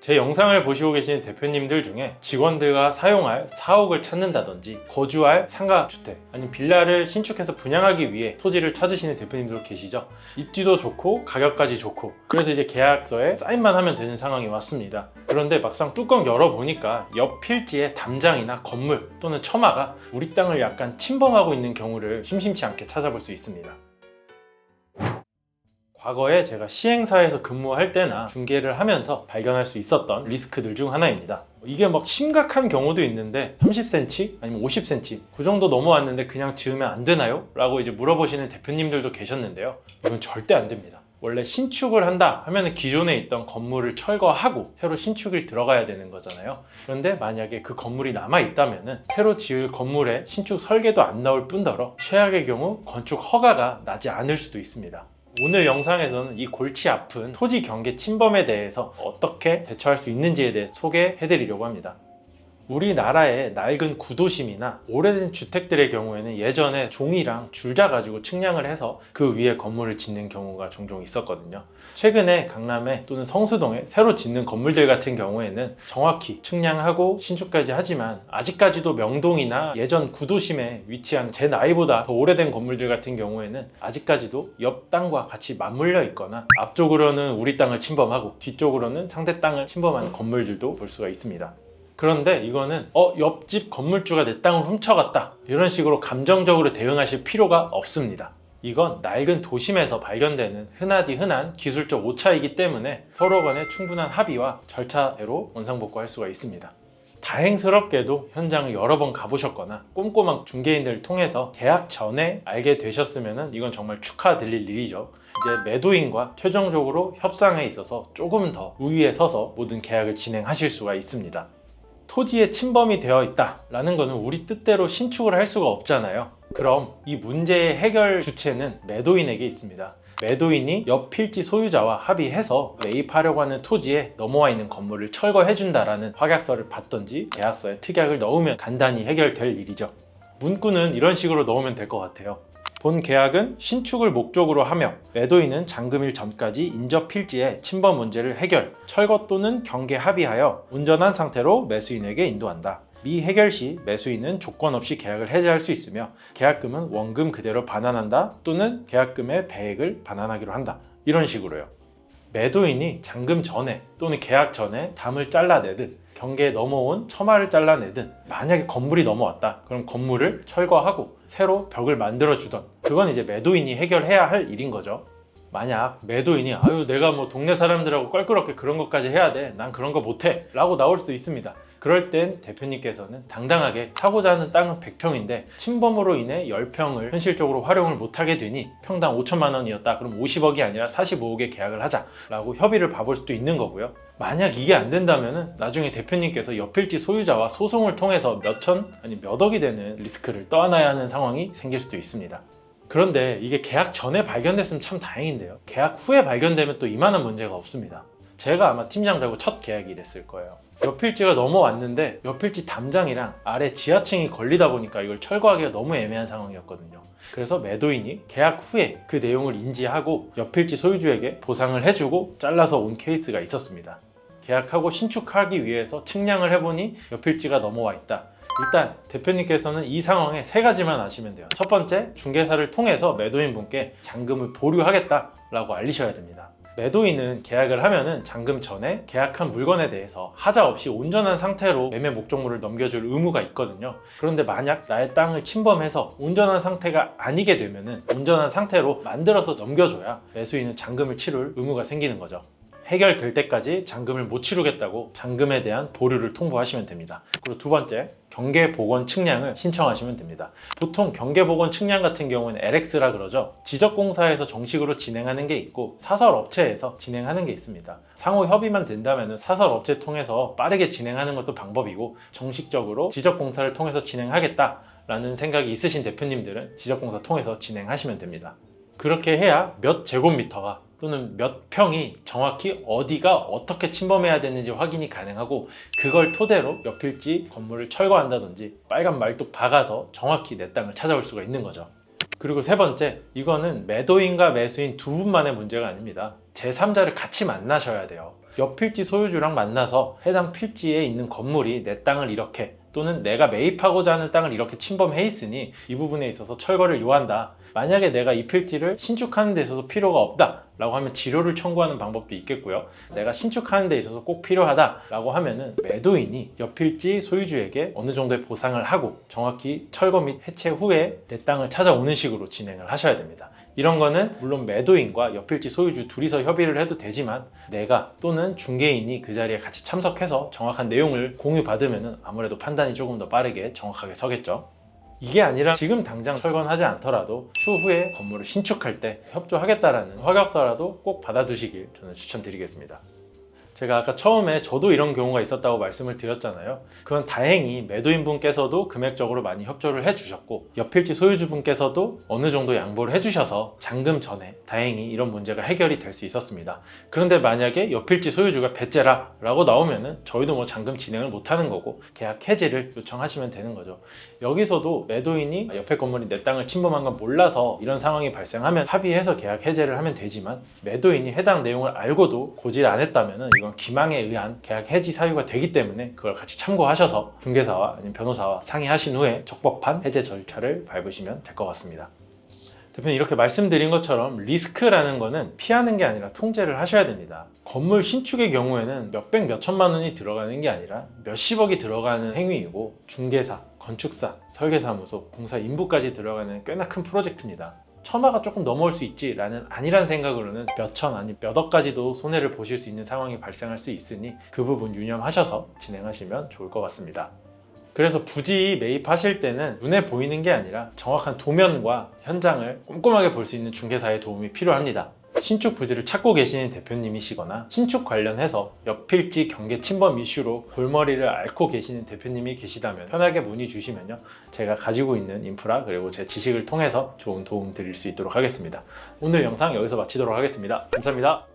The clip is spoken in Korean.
제 영상을 보시고 계신 대표님들 중에 직원들과 사용할 사옥을 찾는다든지 거주할 상가주택 아니면 빌라를 신축해서 분양하기 위해 토지를 찾으시는 대표님들 계시죠. 입지도 좋고 가격까지 좋고 그래서 이제 계약서에 사인만 하면 되는 상황이 왔습니다. 그런데 막상 뚜껑 열어보니까 옆 필지의 담장이나 건물 또는 처마가 우리 땅을 약간 침범하고 있는 경우를 심심치 않게 찾아볼 수 있습니다. 과거에 제가 시행사에서 근무할 때나 중개를 하면서 발견할 수 있었던 리스크들 중 하나입니다. 이게 막 심각한 경우도 있는데 30cm 아니면 50cm 그 정도 넘어왔는데 그냥 지으면 안 되나요? 라고 이제 물어보시는 대표님들도 계셨는데요. 이건 절대 안 됩니다. 원래 신축을 한다 하면 기존에 있던 건물을 철거하고 새로 신축이 들어가야 되는 거잖아요. 그런데 만약에 그 건물이 남아 있다면 새로 지을 건물에 신축 설계도 안 나올 뿐더러 최악의 경우 건축 허가가 나지 않을 수도 있습니다. 오늘 영상에서는 이 골치 아픈 토지 경계 침범에 대해서 어떻게 대처할 수 있는지에 대해 소개해 드리려고 합니다. 우리나라의 낡은 구도심이나 오래된 주택들의 경우에는 예전에 종이랑 줄자 가지고 측량을 해서 그 위에 건물을 짓는 경우가 종종 있었거든요. 최근에 강남에 또는 성수동에 새로 짓는 건물들 같은 경우에는 정확히 측량하고 신축까지 하지만 아직까지도 명동이나 예전 구도심에 위치한 제 나이보다 더 오래된 건물들 같은 경우에는 아직까지도 옆 땅과 같이 맞물려 있거나 앞쪽으로는 우리 땅을 침범하고 뒤쪽으로는 상대 땅을 침범하는 건물들도 볼 수가 있습니다. 그런데 이거는 옆집 건물주가 내 땅을 훔쳐갔다 이런 식으로 감정적으로 대응하실 필요가 없습니다. 이건 낡은 도심에서 발견되는 흔하디 흔한 기술적 오차이기 때문에 서로 간에 충분한 합의와 절차대로 원상복구할 수가 있습니다. 다행스럽게도 현장을 여러 번 가보셨거나 꼼꼼한 중개인들을 통해서 계약 전에 알게 되셨으면 이건 정말 축하드릴 일이죠. 이제 매도인과 최종적으로 협상에 있어서 조금 더 우위에 서서 모든 계약을 진행하실 수가 있습니다. 토지에 침범이 되어 있다라는 것은 우리 뜻대로 신축을 할 수가 없잖아요. 그럼 이 문제의 해결 주체는 매도인에게 있습니다. 매도인이 옆 필지 소유자와 합의해서 매입하려고 하는 토지에 넘어와 있는 건물을 철거해준다라는 확약서를 받던지 계약서에 특약을 넣으면 간단히 해결될 일이죠. 문구는 이런 식으로 넣으면 될 것 같아요. 본 계약은 신축을 목적으로 하며 매도인은 잔금일 전까지 인접 필지의 침범 문제를 해결, 철거 또는 경계 합의하여 온전한 상태로 매수인에게 인도한다. 미해결 시 매수인은 조건 없이 계약을 해지할 수 있으며 계약금은 원금 그대로 반환한다 또는 계약금의 배액을 반환하기로 한다. 이런 식으로요. 매도인이 잔금 전에 또는 계약 전에 담을 잘라내든 경계에 넘어온 처마를 잘라내든 만약에 건물이 넘어왔다 그럼 건물을 철거하고 새로 벽을 만들어 주던 그건 이제 매도인이 해결해야 할 일인 거죠. 만약 매도인이 내가 뭐 동네 사람들하고 껄끄럽게 그런 것까지 해야 돼 난 그런 거 못해 라고 나올 수도 있습니다. 그럴 땐 대표님께서는 당당하게 사고자 하는 땅은 100평인데 침범으로 인해 10평을 현실적으로 활용을 못하게 되니 평당 5천만 원이었다 그럼 50억이 아니라 45억에 계약을 하자 라고 협의를 봐볼 수도 있는 거고요. 만약 이게 안 된다면 나중에 대표님께서 옆필지 소유자와 소송을 통해서 몇천 아니 몇 억이 되는 리스크를 떠안아야 하는 상황이 생길 수도 있습니다. 그런데 이게 계약 전에 발견됐으면 참 다행인데요. 계약 후에 발견되면 또 이만한 문제가 없습니다. 제가 아마 팀장 되고 첫 계약이 됐을 거예요. 옆필지가 넘어왔는데 옆필지 담장이랑 아래 지하층이 걸리다 보니까 이걸 철거하기가 너무 애매한 상황이었거든요. 그래서 매도인이 계약 후에 그 내용을 인지하고 옆필지 소유주에게 보상을 해주고 잘라서 온 케이스가 있었습니다. 계약하고 신축하기 위해서 측량을 해보니 옆필지가 넘어와 있다. 일단 대표님께서는 이 상황에 3가지만 아시면 돼요. 첫 번째, 중개사를 통해서 매도인분께 잔금을 보류하겠다라고 알리셔야 됩니다. 매도인은 계약을 하면은 잔금 전에 계약한 물건에 대해서 하자 없이 온전한 상태로 매매 목적물을 넘겨줄 의무가 있거든요. 그런데 만약 나의 땅을 침범해서 온전한 상태가 아니게 되면은 온전한 상태로 만들어서 넘겨줘야 매수인은 잔금을 치를 의무가 생기는 거죠. 해결될 때까지 잔금을 못 치르겠다고 잔금에 대한 보류를 통보하시면 됩니다. 그리고 두 번째, 경계복원 측량을 신청하시면 됩니다. 보통 경계복원 측량 같은 경우는 LX라 그러죠. 지적공사에서 정식으로 진행하는 게 있고 사설업체에서 진행하는 게 있습니다. 상호 협의만 된다면 사설업체 통해서 빠르게 진행하는 것도 방법이고 정식적으로 지적공사를 통해서 진행하겠다라는 생각이 있으신 대표님들은 지적공사 통해서 진행하시면 됩니다. 그렇게 해야 몇 제곱미터가 또는 몇 평이 정확히 어디가 어떻게 침범해야 되는지 확인이 가능하고 그걸 토대로 옆필지 건물을 철거한다든지 빨간 말뚝 박아서 정확히 내 땅을 찾아올 수가 있는 거죠. 그리고 세 번째, 이거는 매도인과 매수인 두 분만의 문제가 아닙니다. 제3자를 같이 만나셔야 돼요. 옆 필지 소유주랑 만나서 해당 필지에 있는 건물이 내 땅을 이렇게 또는 내가 매입하고자 하는 땅을 이렇게 침범해 있으니 이 부분에 있어서 철거를 요한다. 만약에 내가 이 필지를 신축하는 데 있어서 필요가 없다 라고 하면 지료를 청구하는 방법도 있겠고요. 내가 신축하는 데 있어서 꼭 필요하다 라고 하면은 매도인이 옆 필지 소유주에게 어느 정도의 보상을 하고 정확히 철거 및 해체 후에 내 땅을 찾아오는 식으로 진행을 하셔야 됩니다. 이런 거는 물론 매도인과 옆 필지 소유주 둘이서 협의를 해도 되지만 내가 또는 중개인이 그 자리에 같이 참석해서 정확한 내용을 공유받으면 아무래도 판단이 조금 더 빠르게 정확하게 서겠죠. 이게 아니라 지금 당장 철거하지 않더라도 추후에 건물을 신축할 때 협조하겠다라는 확약서라도 꼭 받아두시길 저는 추천드리겠습니다. 제가 아까 처음에 저도 이런 경우가 있었다고 말씀을 드렸잖아요. 그건 다행히 매도인분께서도 금액적으로 많이 협조를 해주셨고 옆 필지 소유주분께서도 어느 정도 양보를 해주셔서 잔금 전에 다행히 이런 문제가 해결이 될 수 있었습니다. 그런데 만약에 옆 필지 소유주가 배째라 라고 나오면은 저희도 뭐 잔금 진행을 못하는 거고 계약 해지를 요청하시면 되는 거죠. 여기서도 매도인이 옆에 건물이 내 땅을 침범한 건 몰라서 이런 상황이 발생하면 합의해서 계약 해제를 하면 되지만 매도인이 해당 내용을 알고도 고지를 안 했다면 이건 기망에 의한 계약 해지 사유가 되기 때문에 그걸 같이 참고하셔서 중개사와 아니면 변호사와 상의하신 후에 적법한 해제 절차를 밟으시면 될 것 같습니다. 대표님, 이렇게 말씀드린 것처럼 리스크라는 거는 피하는 게 아니라 통제를 하셔야 됩니다. 건물 신축의 경우에는 몇백 몇천만 원이 들어가는 게 아니라 몇십억이 들어가는 행위이고 중개사, 건축사, 설계사무소, 공사 인부까지 들어가는 꽤나 큰 프로젝트입니다. 천화가 조금 넘어올 수 있지라는 아니란 생각으로는 몇천 아니 몇억까지도 손해를 보실 수 있는 상황이 발생할 수 있으니 그 부분 유념하셔서 진행하시면 좋을 것 같습니다. 그래서 부지 매입하실 때는 눈에 보이는 게 아니라 정확한 도면과 현장을 꼼꼼하게 볼 수 있는 중개사의 도움이 필요합니다. 신축 부지를 찾고 계시는 대표님이시거나 신축 관련해서 옆필지 경계 침범 이슈로 골머리를 앓고 계시는 대표님이 계시다면 편하게 문의 주시면요, 제가 가지고 있는 인프라 그리고 제 지식을 통해서 좋은 도움 드릴 수 있도록 하겠습니다. 오늘 영상 여기서 마치도록 하겠습니다. 감사합니다.